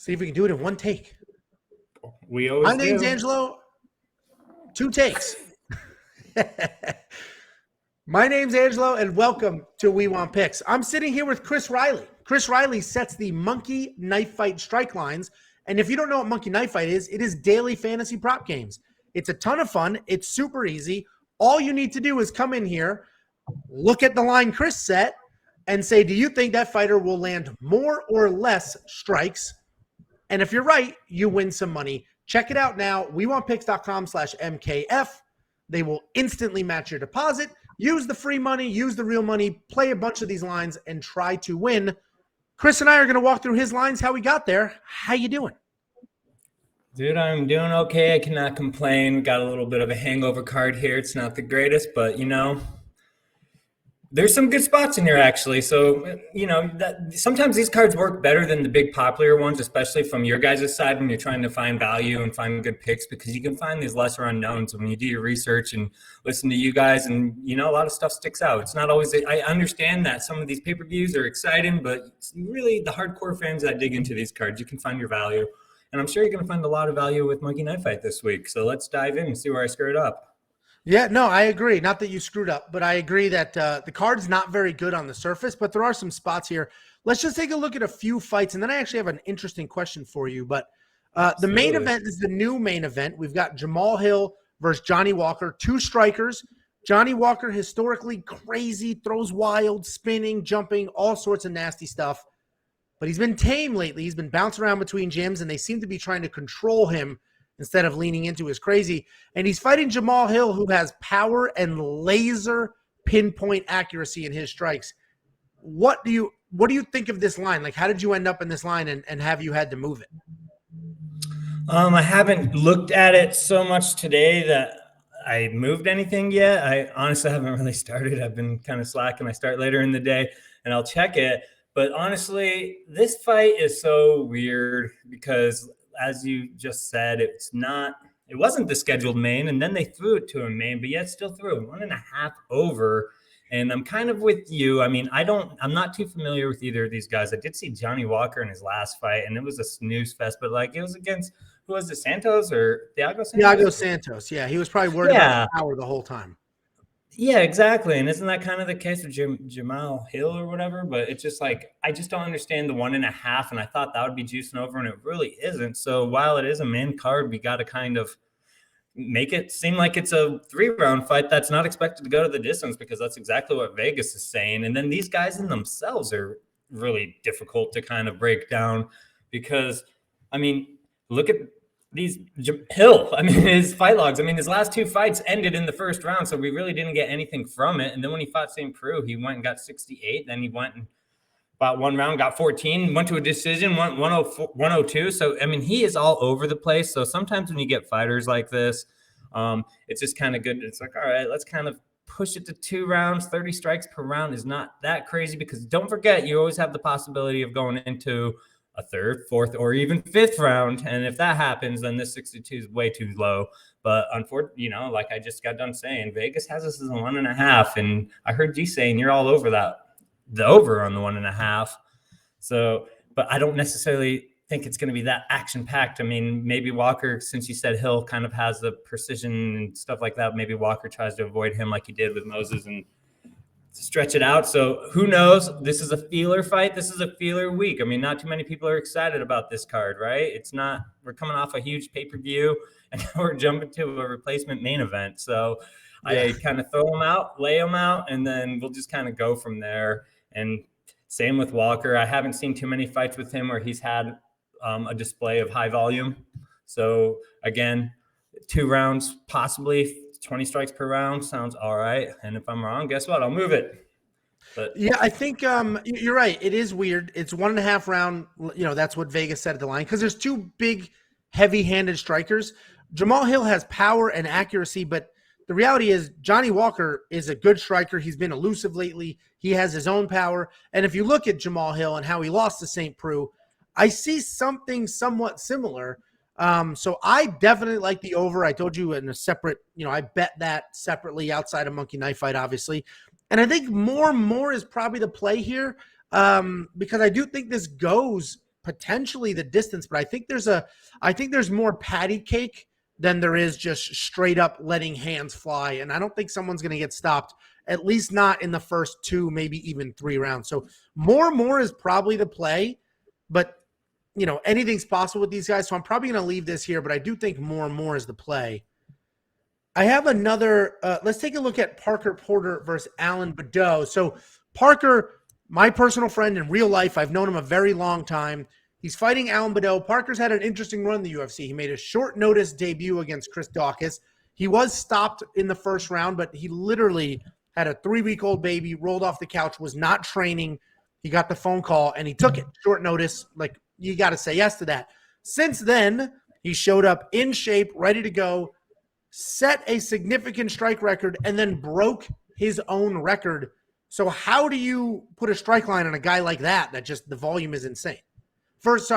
See if we can do it in one take. We always My name's do. Angelo. 2 takes. My name's Angelo, and welcome to We Want Picks. I'm sitting here with Chris Reilly. Chris Reilly sets the Monkey Knife Fight strike lines. And if you don't know what Monkey Knife Fight is, it is daily fantasy prop games. It's a ton of fun. It's super easy. All you need to do is come in here, look at the line Chris set, and say, do you think that fighter will land more or less strikes? And if you're right, you win some money. Check it out now. wewantpicks.com/MKF. They will instantly match your deposit. Use the free money, use the real money, play a bunch of these lines, and try to win. Chris and I are going to walk through his lines, how we got there. How you doing? Dude, I'm doing okay. I cannot complain. We got a little bit of a hangover card here. It's not the greatest, but, there's some good spots in here, actually. So, sometimes these cards work better than the big popular ones, especially from your guys' side when you're trying to find value and find good picks, because you can find these lesser unknowns when you do your research and listen to you guys, and, a lot of stuff sticks out. It's not always – I understand that some of these pay-per-views are exciting, but it's really the hardcore fans that dig into these cards, you can find your value. And I'm sure you're going to find a lot of value with Monkey Knife Fight this week. So let's dive in and see where I screwed up. Yeah, no, I agree. Not that you screwed up, but I agree that the card's not very good on the surface, but there are some spots here. Let's just take a look at a few fights, and then I actually have an interesting question for you. But the main event is the new main event. We've got Jamal Hill versus Johnny Walker, 2 strikers. Johnny Walker, historically crazy, throws wild, spinning, jumping, all sorts of nasty stuff. But he's been tame lately. He's been bouncing around between gyms, and they seem to be trying to control him instead of leaning into his crazy. And he's fighting Jamal Hill, who has power and laser pinpoint accuracy in his strikes. What do you think of this line? Like, how did you end up in this line, and have you had to move it? I haven't looked at it so much today that I moved anything yet. I honestly haven't really started. I've been kind of slacking. I start later in the day, and I'll check it. But honestly, this fight is so weird because, as you just said, it wasn't the scheduled main, and then they threw it to a main, but yet still threw it 1.5 over. And I'm kind of with you. I mean, I'm not too familiar with either of these guys. I did see Johnny Walker in his last fight, and it was a snooze fest, but it was against, who was it, Santos or Thiago Santos? Thiago Santos. Yeah, he was probably worried about power the whole time. Yeah, exactly. And isn't that kind of the case with Jamal Hill or whatever? But it's just I just don't understand the 1.5. And I thought that would be juicing over, and it really isn't. So while it is a main card, we got to kind of make it seem like it's a 3-round fight that's not expected to go to the distance, because that's exactly what Vegas is saying. And then these guys in themselves are really difficult to kind of break down because, look at these Hill. His fight logs. His last 2 fights ended in the first round, so we really didn't get anything from it. And then when he fought St. Preux, he went and got 68. Then he went and fought 1 round, got 14, went to a decision, went 102. So, he is all over the place. So sometimes when you get fighters like this, it's just kind of good. It's like, all right, let's kind of push it to 2 rounds. 30 strikes per round is not that crazy, because don't forget, you always have the possibility of going into a 3rd, 4th, or even 5th round. And if that happens, then this 62 is way too low. But unfortunately, like I just got done saying, Vegas has us as a 1.5. And I heard you saying you're all over that, the over on the 1.5. So, but I don't necessarily think it's going to be that action-packed. Maybe Walker, since you said Hill kind of has the precision and stuff like that, maybe Walker tries to avoid him like he did with Moses and stretch it out. So who knows? This is a feeler fight. This is a feeler week. Not too many people are excited about this card, right? It's not. We're coming off a huge pay-per-view, and we're jumping to a replacement main event. So I kind of throw them out, lay them out, and then we'll just kind of go from there. And same with Walker. I haven't seen too many fights with him where he's had a display of high volume. So again, 2 rounds, possibly 20 strikes per round sounds all right. And if I'm wrong, guess what? I'll move it. But yeah, I think you're right. It is weird. It's 1.5 round. That's what Vegas said at the line, because there's 2 big, heavy-handed strikers. Jamal Hill has power and accuracy, but the reality is Johnny Walker is a good striker. He's been elusive lately. He has his own power. And if you look at Jamal Hill and how he lost to St. Preux, I see something somewhat similar. So I definitely like the over. I told you in a separate, I bet that separately outside of Monkey Knife Fight, obviously. And I think more is probably the play here, because I do think this goes potentially the distance, but I think there's more patty cake than there is just straight up letting hands fly. And I don't think someone's going to get stopped, at least not in the first 2, maybe even 3 rounds. So more is probably the play, but anything's possible with these guys. So I'm probably going to leave this here, but I do think more is the play. I have another, let's take a look at Parker Porter versus Alan Badeau. So Parker, my personal friend in real life, I've known him a very long time. He's fighting Alan Badeau. Parker's had an interesting run in the UFC. He made a short notice debut against Chris Daukaus. He was stopped in the first round, but he literally had a 3-week-old baby, rolled off the couch, was not training. He got the phone call and he took it. Short notice, like you got to say yes to that. Since then, he showed up in shape, ready to go, set a significant strike record, and then broke his own record. So how do you put a strike line on a guy like that just the volume is insane? Versus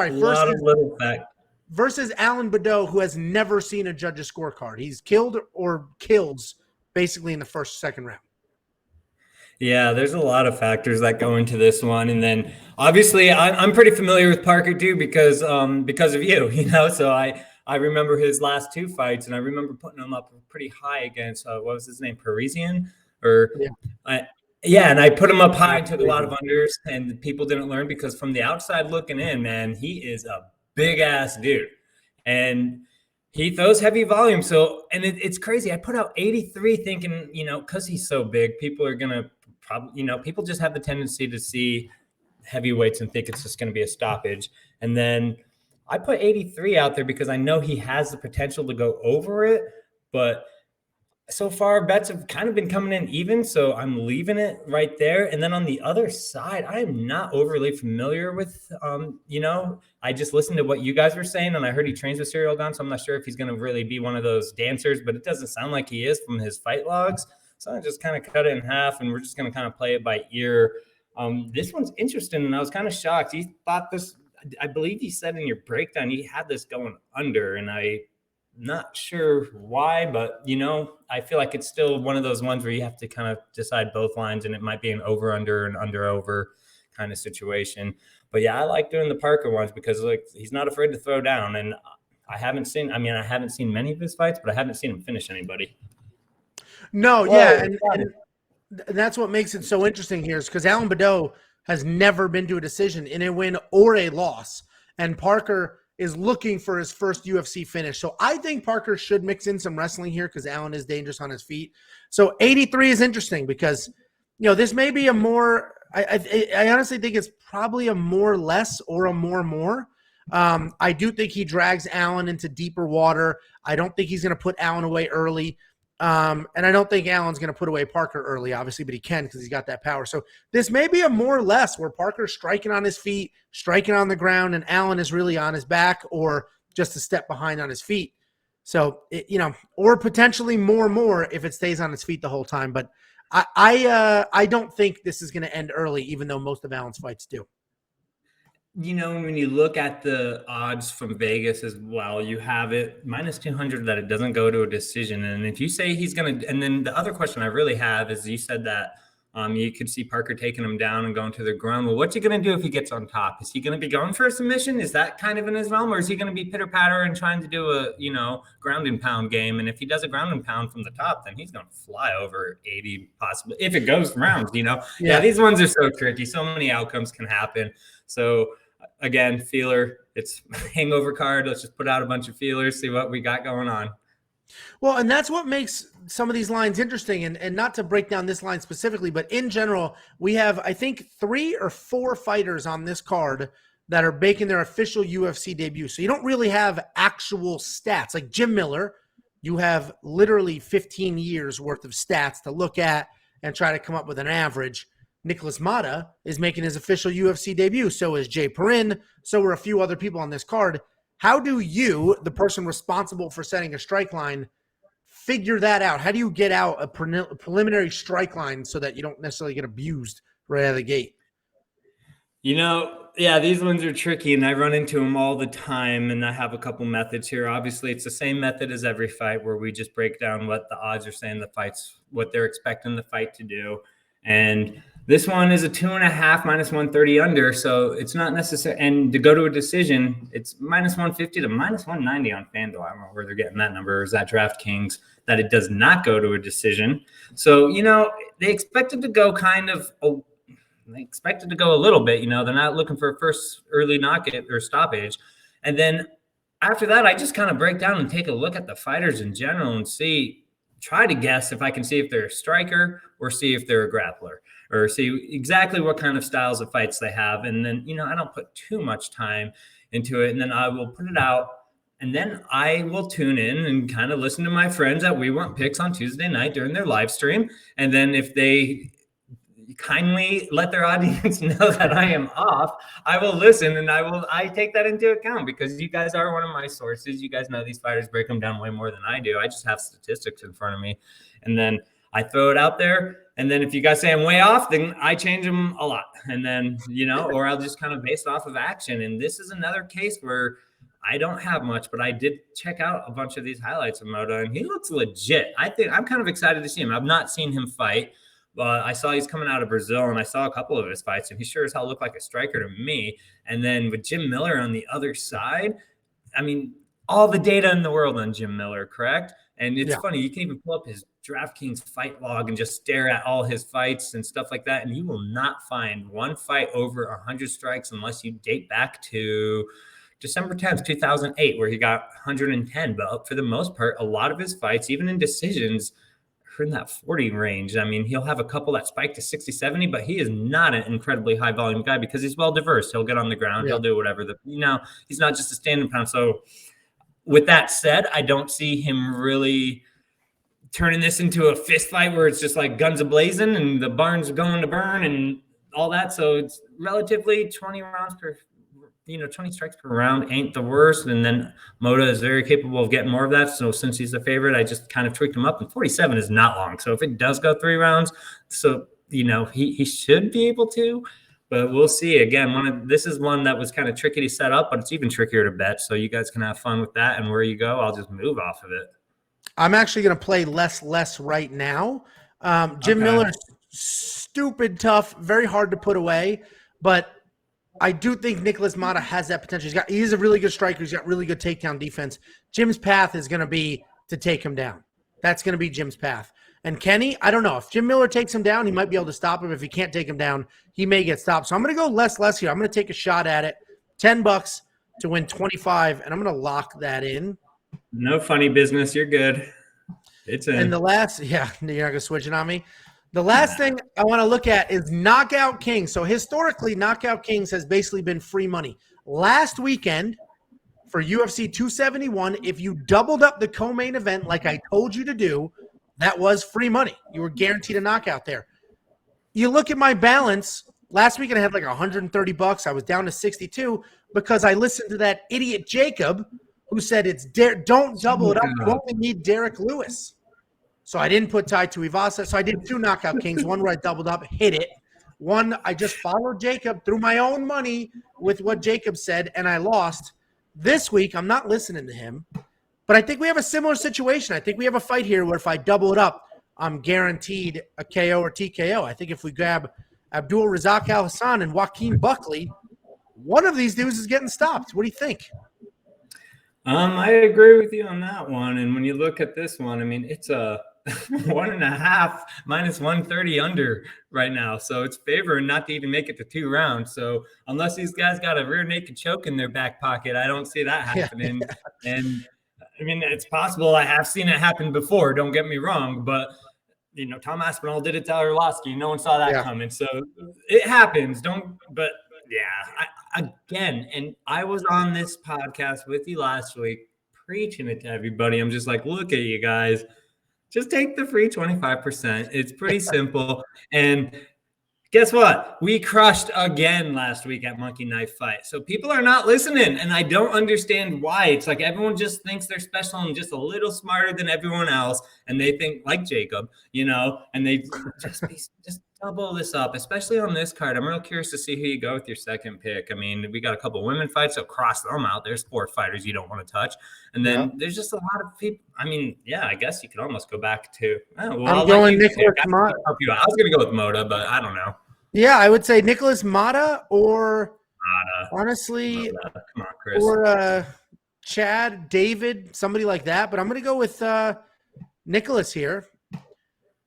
Alan Badeau, who has never seen a judge's scorecard. He's killed or kills basically in the first, second round. Yeah, there's a lot of factors that go into this one. And then obviously I'm pretty familiar with Parker too, because of you, so I remember his last 2 fights, and I remember putting him up pretty high against what was his name, Parisian, and I put him up high and took a lot of unders, and people didn't learn because from the outside looking in, man, he is a big ass dude, and he throws heavy volume. So, and it's crazy. I put out 83 thinking, because he's so big, people are gonna probably, people just have the tendency to see heavyweights and think it's just going to be a stoppage, and then I put 83 out there because I know he has the potential to go over it, but so far bets have kind of been coming in even, so I'm leaving it right there. And then on the other side, I am not overly familiar with, I just listened to what you guys were saying, and I heard he trains with Serial Gun, so I'm not sure if he's going to really be one of those dancers, but it doesn't sound like he is from his fight logs. So I just kind of cut it in half, and we're just going to kind of play it by ear. This one's interesting, and I was kind of shocked. He thought this, I believe he said in your breakdown, he had this going under, and I'm not sure why, but I feel like it's still one of those ones where you have to kind of decide both lines, and it might be an over under and under over kind of situation. But yeah, I like doing the Parker ones because he's not afraid to throw down, and I haven't seen many of his fights, but I haven't seen him finish anybody. No, yeah, and that's what makes it so interesting here is because Alan Badeau has never been to a decision in a win or a loss. And Parker is looking for his first UFC finish. So I think Parker should mix in some wrestling here because Alan is dangerous on his feet. So 83 is interesting because, this may be a more, I honestly think it's probably a more less or a more. I do think he drags Alan into deeper water. I don't think he's going to put Alan away early. And I don't think Alan's going to put away Parker early, obviously, but he can because he's got that power. So this may be a more or less where Parker's striking on his feet, striking on the ground, and Alan is really on his back or just a step behind on his feet. So, or potentially more if it stays on its feet the whole time. But I don't think this is going to end early, even though most of Alan's fights do. When you look at the odds from Vegas as well, you have it -200 that it doesn't go to a decision. And if you say he's going to, and then the other question I really have is you said that you could see Parker taking him down and going to the ground. Well, what's he going to do if he gets on top? Is he going to be going for a submission? Is that kind of in his realm? Or is he going to be pitter patter and trying to do a, ground and pound game? And if he does a ground and pound from the top, then he's going to fly over 80 possibly if it goes rounds, Yeah, these ones are so tricky. So many outcomes can happen. So again, feeler, it's hangover card. Let's just put out a bunch of feelers, see what we got going on. Well, and that's what makes some of these lines interesting, and not to break down this line specifically, but in general, we have, I think, 3 or 4 fighters on this card that are making their official UFC debut. So you don't really have actual stats. Like Jim Miller, you have literally 15 years worth of stats to look at and try to come up with an average. Nicholas Mata is making his official UFC debut. So is Jay Perrin. So are a few other people on this card. How do you, the person responsible for setting a strike line, figure that out? How do you get out a preliminary strike line so that you don't necessarily get abused right out of the gate? Yeah, these ones are tricky, and I run into them all the time, and I have a couple methods here. Obviously, it's the same method as every fight where we just break down what the odds are saying the fights, what they're expecting the fight to do. And This one is a 2.5 minus 130 under, so it's not necessary. And to go to a decision, it's minus 150 to minus 190 on FanDuel. I don't know where they're getting that number. Or is that DraftKings that it does not go to a decision? So, they expected to go they expected to go a little bit. They're not looking for a first early knockout or stoppage. And then after that, I just kind of break down and take a look at the fighters in general and try to guess if I can see if they're a striker or see if they're a grappler, or see exactly what kind of styles of fights they have. And then, I don't put too much time into it. And then I will put it out, and then I will tune in and kind of listen to my friends at We Want Picks on Tuesday night during their live stream. And then if they kindly let their audience know that I am off, I will listen, and I take that into account, because you guys are one of my sources. You guys know these fighters, break them down way more than I do. I just have statistics in front of me, and then I throw it out there. And then if you guys say I'm way off, then I change them a lot. And then, or I'll just kind of base it off of action. And this is another case where I don't have much, but I did check out a bunch of these highlights of Moda, and he looks legit. I'm kind of excited to see him. I've not seen him fight. I saw he's coming out of Brazil, and I saw a couple of his fights, and he sure as hell looked like a striker to me. And then with Jim Miller on the other side, I mean, all the data in the world on Jim Miller, correct? And it's funny, you can even pull up his DraftKings fight log and just stare at all his fights and stuff like that, and you will not find one fight over 100 strikes unless you date back to December 10th, 2008, where he got 110. But for the most part, a lot of his fights, even in decisions, in that 40 range. I mean, he'll have a couple that spike to 60, 70, but he is not an incredibly high volume guy because he's well diverse. He'll get on the ground. He'll do whatever. He's not just a standing pound. So with that said, I don't see him really turning this into a fist fight where it's just like guns a-blazing and the barn's going to burn and all that. So it's relatively 20 strikes per round ain't the worst. And then Moda is very capable of getting more of that. So since he's the favorite, I just kind of tweaked him up, and 47 is not long. So if it does go 3 rounds, so, he should be able to, but we'll see. Again, this is one that was kind of tricky to set up, but it's even trickier to bet. So you guys can have fun with that. And where you go, I'll just move off of it. I'm actually going to play less right now. Jim Miller, stupid tough, very hard to put away, but I do think Nicholas Mata has that potential. He's a really good striker. He's got really good takedown defense. Jim's path is going to be to take him down. That's going to be Jim's path. And Kenny, I don't know. If Jim Miller takes him down, he might be able to stop him. If he can't take him down, he may get stopped. So I'm going to go less here. I'm going to take a shot at it. $10 to win 25, and I'm going to lock that in. No funny business. You're good. It's in. And the last, you're not going to switch it on me. The last thing I want to look at is Knockout Kings. So historically, Knockout Kings has basically been free money. Last weekend for UFC 271, if you doubled up the co-main event like I told you to do, that was free money. You were guaranteed a knockout there. You look at my balance. Last weekend I had like $130. I was down to 62 because I listened to that idiot Jacob who said don't double it up. You only need Derek Lewis. So I didn't put Tai Tuivasa. So I did 2 Knockout Kings, one where I doubled up, hit it. One, I just followed Jacob, threw my own money with what Jacob said, and I lost. This week, I'm not listening to him. But I think we have a similar situation. I think we have a fight here where if I double it up, I'm guaranteed a KO or TKO. I think if we grab Abdul Razak Al Hassan and Joaquin Buckley, one of these dudes is getting stopped. What do you think? I agree with you on that one. And when you look at this one, I mean, it's a 1.5 minus 130 under right now. So it's favoring not to even make it to 2 rounds. So unless these guys got a rear naked choke in their back pocket, I don't see that happening. And I mean, it's possible. I have seen it happen before. Don't get me wrong. But, Tom Aspinall did it to Arlovsky. No one saw that coming. So it happens. Again, and I was on this podcast with you last week preaching it to everybody. I'm just like, look at you guys. Just take the free 25%. It's pretty simple. And guess what? We crushed again last week at Monkey Knife Fight. So people are not listening, and I don't understand why. It's like everyone just thinks they're special and just a little smarter than everyone else, and they think like Jacob, and they just double this up, especially on this card. I'm real curious to see who you go with your second pick. I mean, we got a couple women fights, so cross them out. There's 4 fighters you don't want to touch. And then there's just a lot of people. I mean, I guess you could almost go back to. I'm going Nicholas Mata. I was going to go with Moda, but I don't know. Yeah, I would say Nicholas Mata or Nada. honestly, Come on, Chris. or Chad, David, somebody like that. But I'm going to go with Nicholas here.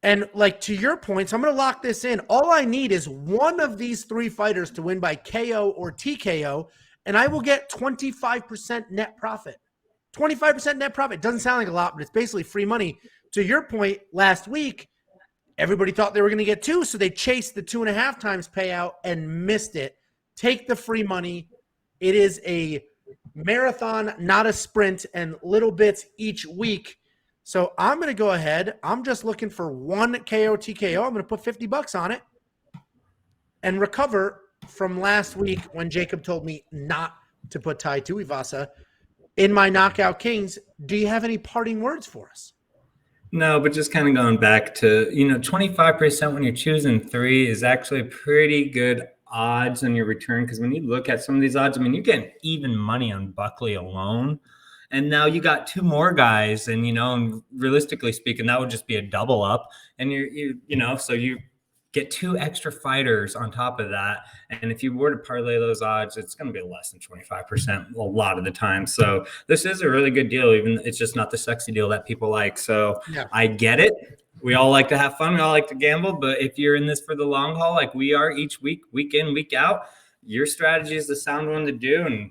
And like to your point, so I'm going to lock this in. All I need is one of these three fighters to win by KO or TKO, and I will get 25% net profit. 25% net profit. Doesn't sound like a lot, but it's basically free money. To your point, last week, everybody thought they were going to get two, so they chased the 2.5 times payout and missed it. Take the free money. It is a marathon, not a sprint, and little bits each week. So I'm going to go ahead. I'm just looking for one KO TKO. I'm going to put $50 on it and recover from last week when Jacob told me not to put Tai Tuivasa in my Knockout Kings. Do you have any parting words for us? No, but just kind of going back to, 25% when you're choosing three is actually pretty good odds on your return. Because when you look at some of these odds, I mean, you're getting even money on Buckley alone. And now you got two more guys, and and realistically speaking, that would just be a double up. And so you get two extra fighters on top of that. And if you were to parlay those odds, it's going to be less than 25% a lot of the time. So this is a really good deal. Even it's just not the sexy deal that people like. So yeah. I get it. We all like to have fun. We all like to gamble. But if you're in this for the long haul, like we are each week, week in, week out, your strategy is the sound one to do.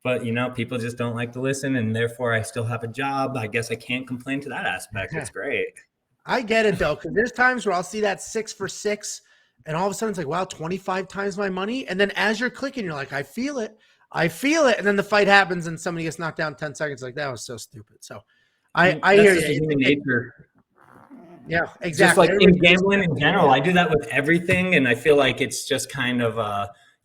But, people just don't like to listen, and therefore I still have a job. I guess I can't complain to that aspect. It's great. I get it, though, because there's times where I'll see that 6 for 6, and all of a sudden it's like, wow, 25 times my money. And then as you're clicking, you're like, I feel it. And then the fight happens, and somebody gets knocked down in 10 seconds. Like, that was so stupid. So I hear you. Human nature. Yeah, exactly. Just like in gambling in general, I do that with everything, and I feel like it's just kind of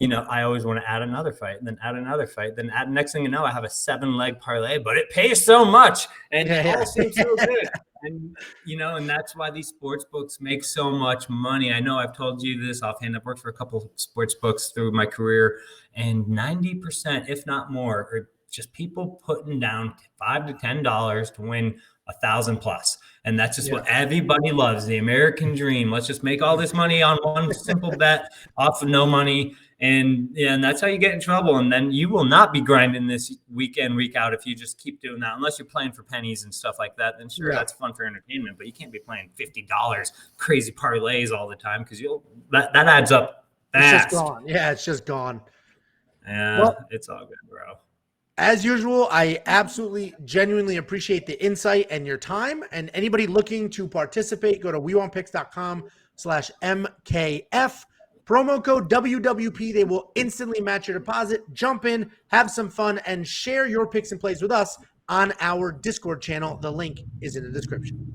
I always want to add another fight, and then add another fight, then add. Next thing you know, I have a 7-leg parlay, but it pays so much, and it all seems so good. And and that's why these sports books make so much money. I know I've told you this offhand. I've worked for a couple of sports books through my career, and 90%, if not more, are just people putting down $5 to $10 to win 1,000 plus. And that's just what everybody loves, the American dream. Let's just make all this money on one simple bet off of no money. And that's how you get in trouble. And then you will not be grinding this week in, week out if you just keep doing that. Unless you're playing for pennies and stuff like that, then sure, that's fun for entertainment. But you can't be playing $50 crazy parlays all the time, because that adds up fast. It's just gone. Yeah, it's just gone. Yeah, well, it's all good, bro. As usual, I absolutely, genuinely appreciate the insight and your time. And anybody looking to participate, go to wewantpicks.com/MKF. Promo code WWP. They will instantly match your deposit. Jump in, have some fun, and share your picks and plays with us on our Discord channel. The link is in the description.